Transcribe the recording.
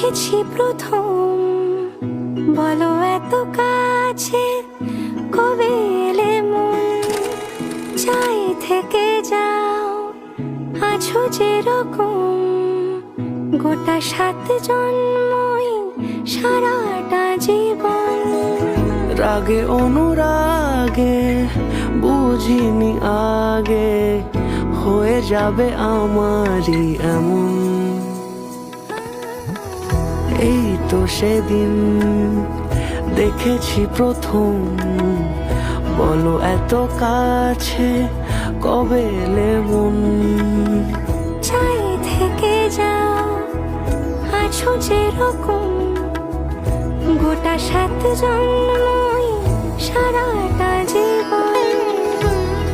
দেখেছি প্রথম, বলো এত কাছে কবে এলে মন। চাই থেকে যাও আছো যেরকম, গোটা 7 জন্মই সারাটা জীবন। রাগে অনুরাগে বুঝিনি আগে, হয়ে যাবে আমারই এমন। এই তো সেদিন দেখেছি প্রথম, বলো এত কাছে কবে এলে মন। চাই থেকে যাও আছো যেরকম, গোটা 7 জন্মই সারাটা জীবন।